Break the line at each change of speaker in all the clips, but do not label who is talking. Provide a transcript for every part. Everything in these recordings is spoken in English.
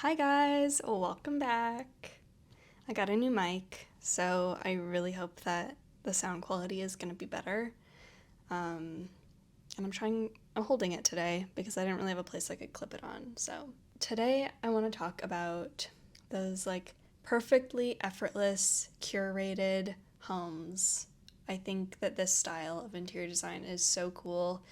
Hi guys, welcome back. I got a new mic, so I really hope that the sound quality is going to be better. And I'm holding it today because I didn't really have a place I could clip it on. So today I want to talk about those perfectly effortless, curated homes. I think that this style of interior design is so cool.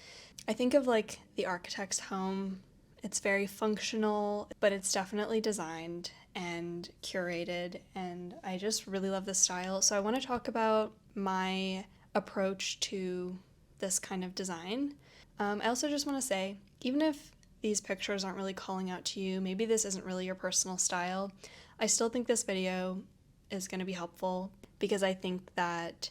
I think of the architect's home. It's very functional, but it's definitely designed and curated, and I just really love this style. So I want to talk about my approach to this kind of design. I also just want to say, even if these pictures aren't really calling out to you, maybe this isn't really your personal style, I still think this video is going to be helpful because I think that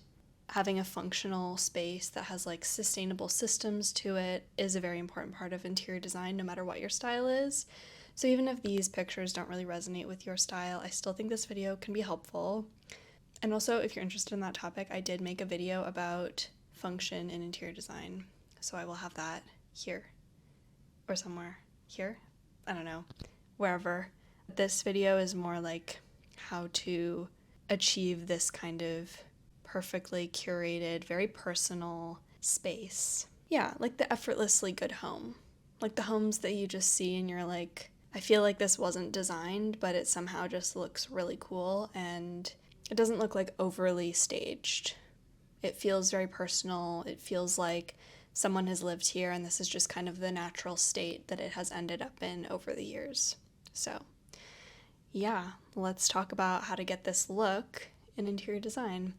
having a functional space that has sustainable systems to it is a very important part of interior design, no matter what your style is. So even if these pictures don't really resonate with your style, I still think this video can be helpful. And also, if you're interested in that topic, I did make a video about function in interior design. So I will have that here or somewhere here. I don't know, wherever. This video is more like how to achieve this kind of perfectly curated, very personal space. Yeah, like the effortlessly good home. Like the homes that you just see and you're like, I feel like this wasn't designed, but it somehow just looks really cool and it doesn't look overly staged. It feels very personal. It feels like someone has lived here and this is just kind of the natural state that it has ended up in over the years. So, yeah, let's talk about how to get this look in interior design.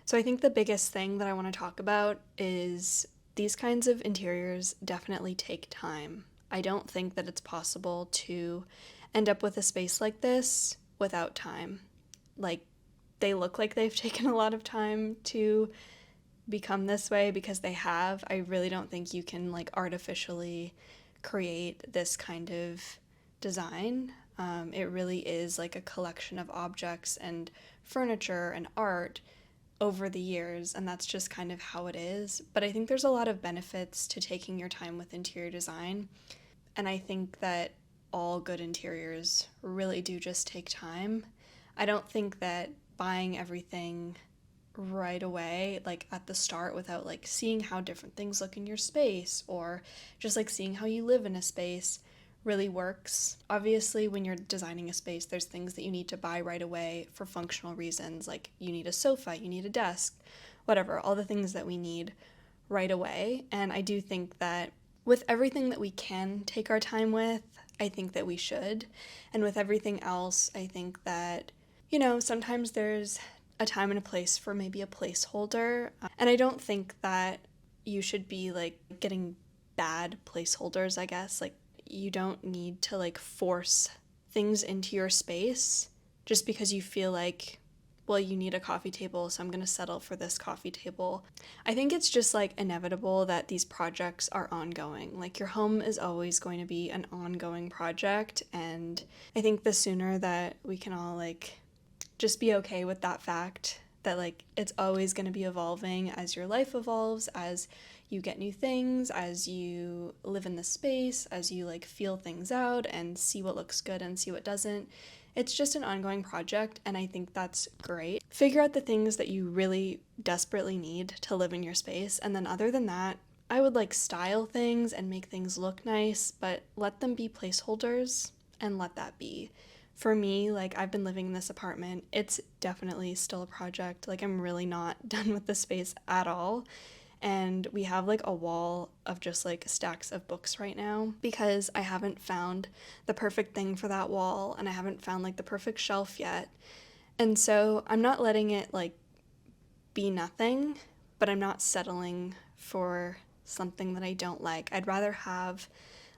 So I think the biggest thing that I want to talk about is these kinds of interiors definitely take time. I don't think that it's possible to end up with a space like this without time. They look like they've taken a lot of time to become this way because they have. I really don't think you can artificially create this kind of design. It really is a collection of objects and furniture and art over the years, and that's just kind of how it is. But I think there's a lot of benefits to taking your time with interior design, and I think that all good interiors really do just take time. I don't think that buying everything right away, at the start, without seeing how different things look in your space or just seeing how you live in a space really works. Obviously, when you're designing a space, there's things that you need to buy right away for functional reasons, like you need a sofa, you need a desk, whatever, all the things that we need right away. And I do think that with everything that we can take our time with, I think that we should. And with everything else, I think that, sometimes there's a time and a place for maybe a placeholder. And I don't think that you should be getting bad placeholders, I guess. You don't need to force things into your space just because you feel well, you need a coffee table, so I'm going to settle for this coffee table. I think it's just inevitable that these projects are ongoing. Your home is always going to be an ongoing project, and I think the sooner that we can all just be okay with that fact that it's always going to be evolving as your life evolves, as you get new things, as you live in the space, as you feel things out and see what looks good and see what doesn't. It's just an ongoing project, and I think that's great. Figure out the things that you really desperately need to live in your space, and then other than that, I would style things and make things look nice, but let them be placeholders and let that be. For me, I've been living in this apartment. It's definitely still a project. I'm really not done with the space at all. And we have a wall of just stacks of books right now because I haven't found the perfect thing for that wall and I haven't found the perfect shelf yet. And so I'm not letting it be nothing, but I'm not settling for something that I don't like. I'd rather have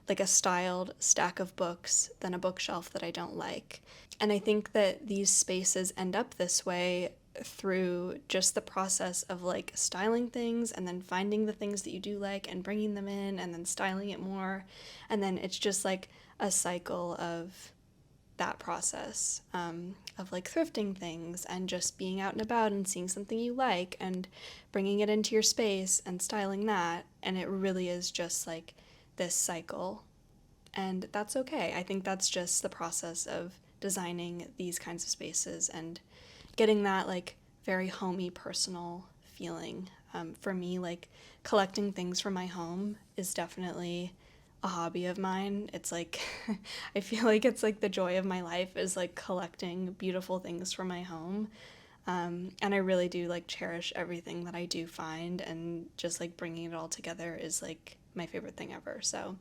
a styled stack of books than a bookshelf that I don't like. And I think that these spaces end up this way through just the process of styling things and then finding the things that you do like and bringing them in and then styling it more. And then it's just a cycle of that process of thrifting things and just being out and about and seeing something you like and bringing it into your space and styling that. And it really is just this cycle. And that's okay. I think that's just the process of designing these kinds of spaces and getting that like very homey, personal feeling. For me, like collecting things from my home is definitely a hobby of mine. It's like, I feel like it's like the joy of my life is like collecting beautiful things from my home. And I really do like cherish everything that I do find, and just like bringing it all together is like my favorite thing ever. So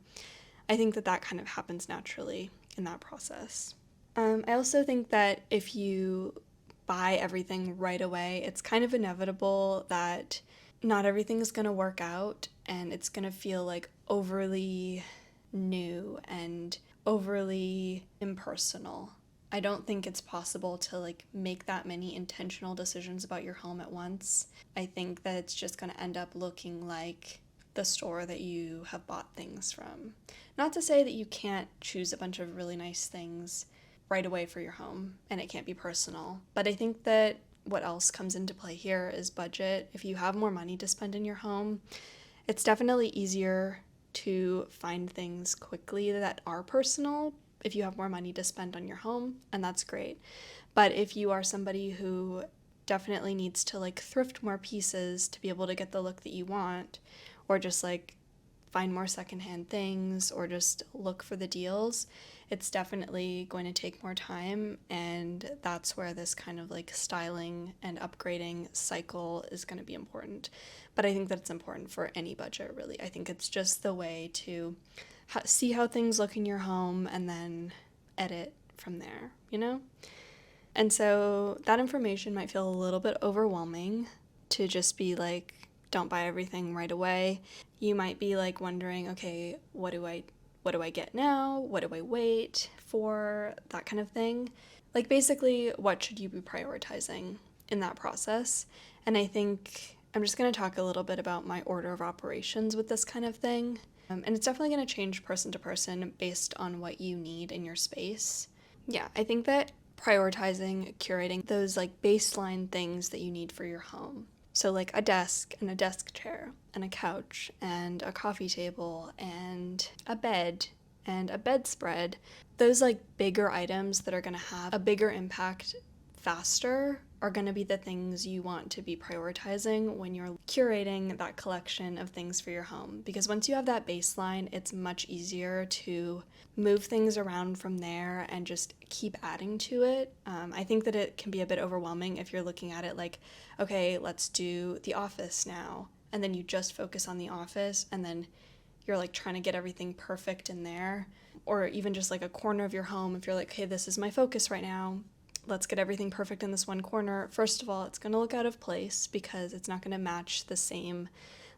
I think that that kind of happens naturally in that process. I also think that if you buy everything right away, it's kind of inevitable that not everything is going to work out, and it's going to feel like overly new and overly impersonal. I don't think it's possible to like make that many intentional decisions about your home at once. I think that it's just going to end up looking like the store that you have bought things from. Not to say that you can't choose a bunch of really nice things right away for your home and it can't be personal, but I think that what else comes into play here is budget. If you have more money to spend in your home, it's definitely easier to find things quickly that are personal if you have more money to spend on your home, and that's great. But if you are somebody who definitely needs to like thrift more pieces to be able to get the look that you want, or just like find more secondhand things, or just look for the deals, it's definitely going to take more time, and that's where this kind of like styling and upgrading cycle is going to be important. But I think that it's important for any budget, really. I think it's just the way to see how things look in your home and then edit from there, you know? And so that information might feel a little bit overwhelming to just be like, don't buy everything right away. You might be like wondering, okay, what do I get now? What do I wait for? That kind of thing. Like basically, what should you be prioritizing in that process? And I think I'm just going to talk a little bit about my order of operations with this kind of thing. And it's definitely going to change person to person based on what you need in your space. Yeah, I think that prioritizing, curating those like baseline things that you need for your home. So like a desk and a desk chair and a couch and a coffee table and a bed and a bedspread. Those like bigger items that are going to have a bigger impact faster are going to be the things you want to be prioritizing when you're curating that collection of things for your home. Because once you have that baseline, it's much easier to move things around from there and just keep adding to it. I think that it can be a bit overwhelming if you're looking at it like, okay, let's do the office now. And then you just focus on the office, and then you're like trying to get everything perfect in there. Or even just like a corner of your home, if you're like, okay, this is my focus right now, let's get everything perfect in this one corner. First of all, it's going to look out of place because it's not going to match the same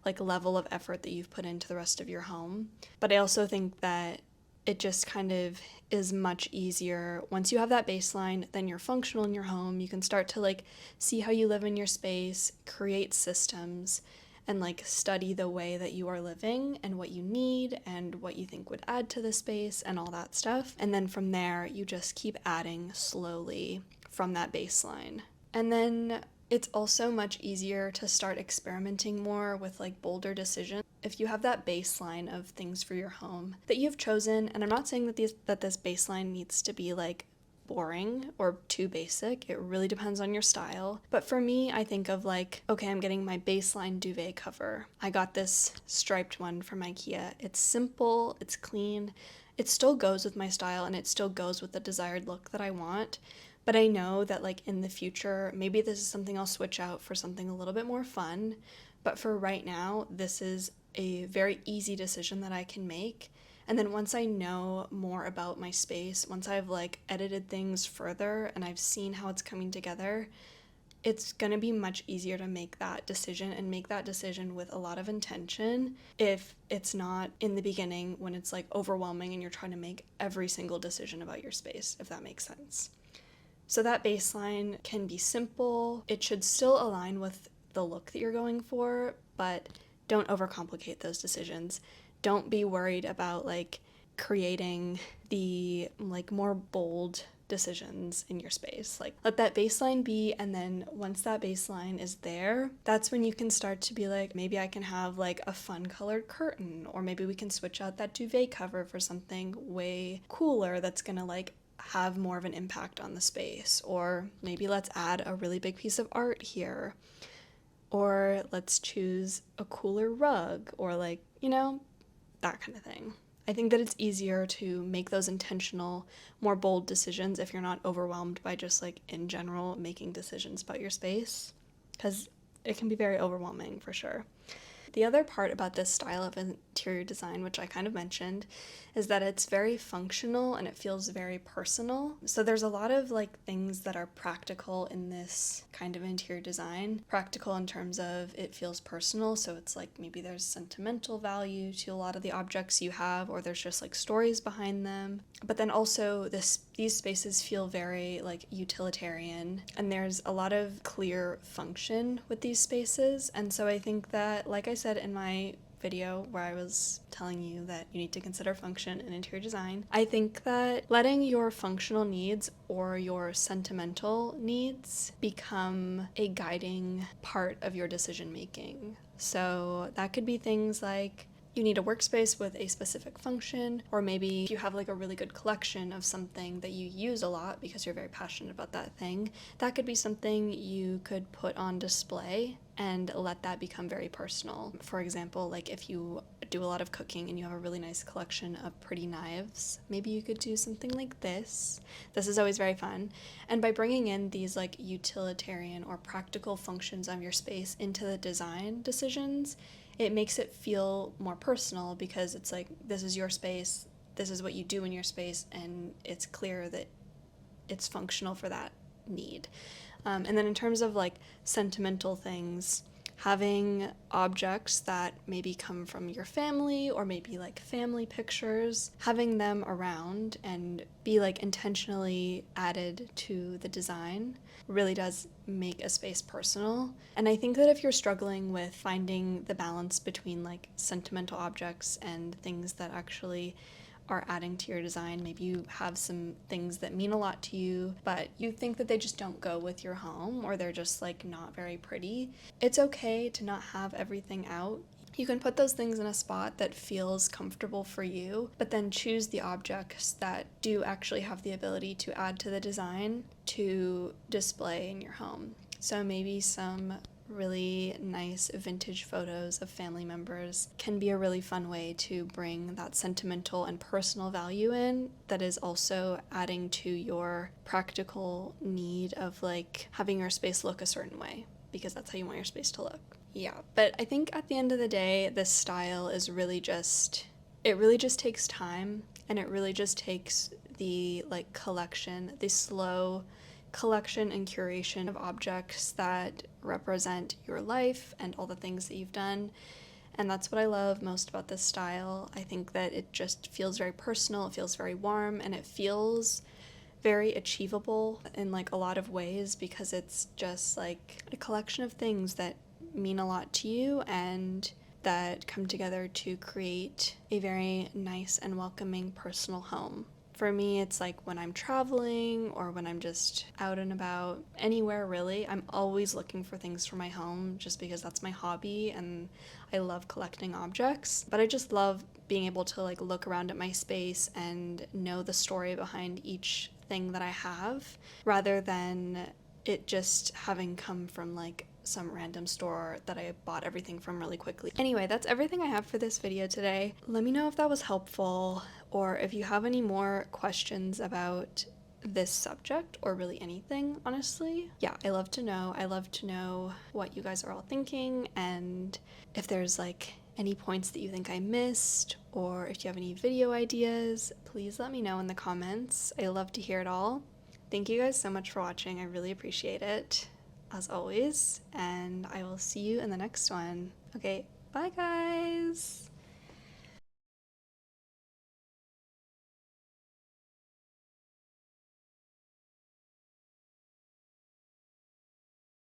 like level of effort that you've put into the rest of your home. But I also think that it just kind of is much easier once you have that baseline, then you're functional in your home. You can start to like see how you live in your space, create systems, and like study the way that you are living and what you need and what you think would add to the space and all that stuff. And then from there, you just keep adding slowly from that baseline. And then it's also much easier to start experimenting more with like bolder decisions if you have that baseline of things for your home that you've chosen. And I'm not saying that this baseline needs to be like boring or too basic. It really depends on your style. But for me, I think of like, okay, I'm getting my baseline duvet cover. I got this striped one from IKEA. It's simple, it's clean, it still goes with my style, and it still goes with the desired look that I want. But I know that like in the future, maybe this is something I'll switch out for something a little bit more fun. But for right now, this is a very easy decision that I can make. And then once I know more about my space, once I've like edited things further and I've seen how it's coming together, it's going to be much easier to make that decision, and make that decision with a lot of intention if it's not in the beginning when it's like overwhelming and you're trying to make every single decision about your space, if that makes sense. So that baseline can be simple. It should still align with the look that you're going for, but don't overcomplicate those decisions. Don't be worried about like creating the like more bold decisions in your space. Like, let that baseline be, and then once that baseline is there, that's when you can start to be like, maybe I can have like a fun colored curtain, or maybe we can switch out that duvet cover for something way cooler that's gonna like have more of an impact on the space. Or maybe let's add a really big piece of art here, or let's choose a cooler rug, or like, you know, that kind of thing. I think that it's easier to make those intentional, more bold decisions if you're not overwhelmed by just like in general making decisions about your space, because it can be very overwhelming for sure. The other part about this style of interior design, which I kind of mentioned, is that it's very functional and it feels very personal. So there's a lot of like things that are practical in this kind of interior design. Practical in terms of it feels personal, so it's like maybe there's sentimental value to a lot of the objects you have, or there's just like stories behind them. But then also these spaces feel very like utilitarian, and there's a lot of clear function with these spaces. And so I think that, like I said in my video where I was telling you that you need to consider function in interior design, I think that letting your functional needs or your sentimental needs become a guiding part of your decision making. So that could be things like you need a workspace with a specific function, or maybe you have like a really good collection of something that you use a lot because you're very passionate about that thing. That could be something you could put on display and let that become very personal. For example, like if you do a lot of cooking and you have a really nice collection of pretty knives, maybe you could do something like this. This is always very fun. And by bringing in these like utilitarian or practical functions of your space into the design decisions, it makes it feel more personal, because it's like, this is your space, this is what you do in your space, and it's clear that it's functional for that need. And then in terms of like sentimental things, having objects that maybe come from your family, or maybe like family pictures, having them around and be like intentionally added to the design really does make a space personal. And I think that if you're struggling with finding the balance between like sentimental objects and things that actually are adding to your design, maybe you have some things that mean a lot to you, but you think that they just don't go with your home, or they're just like not very pretty, it's okay to not have everything out. You can put those things in a spot that feels comfortable for you, but then choose the objects that do actually have the ability to add to the design to display in your home. So maybe some really nice vintage photos of family members can be a really fun way to bring that sentimental and personal value in, that is also adding to your practical need of like having your space look a certain way, because that's how you want your space to look. Yeah, but I think at the end of the day, this style is really just, it really just takes time, and it really just takes the like collection, the slow collection and curation of objects that represent your life and all the things that you've done. And that's what I love most about this style. I think that it just feels very personal, it feels very warm, and it feels very achievable in like a lot of ways, because it's just like a collection of things that mean a lot to you and that come together to create a very nice and welcoming personal home. For me, it's like when I'm traveling or when I'm just out and about, anywhere really, I'm always looking for things for my home, just because that's my hobby and I love collecting objects. But I just love being able to like look around at my space and know the story behind each thing that I have, rather than it just having come from like some random store that I bought everything from really quickly. Anyway, that's everything I have for this video today. Let me know if that was helpful, or if you have any more questions about this subject, or really anything, honestly. Yeah, I love to know. I love to know what you guys are all thinking, and if there's like any points that you think I missed, or if you have any video ideas, please let me know in the comments. I love to hear it all. Thank you guys so much for watching. I really appreciate it, as always, and I will see you in the next one. Okay, bye guys!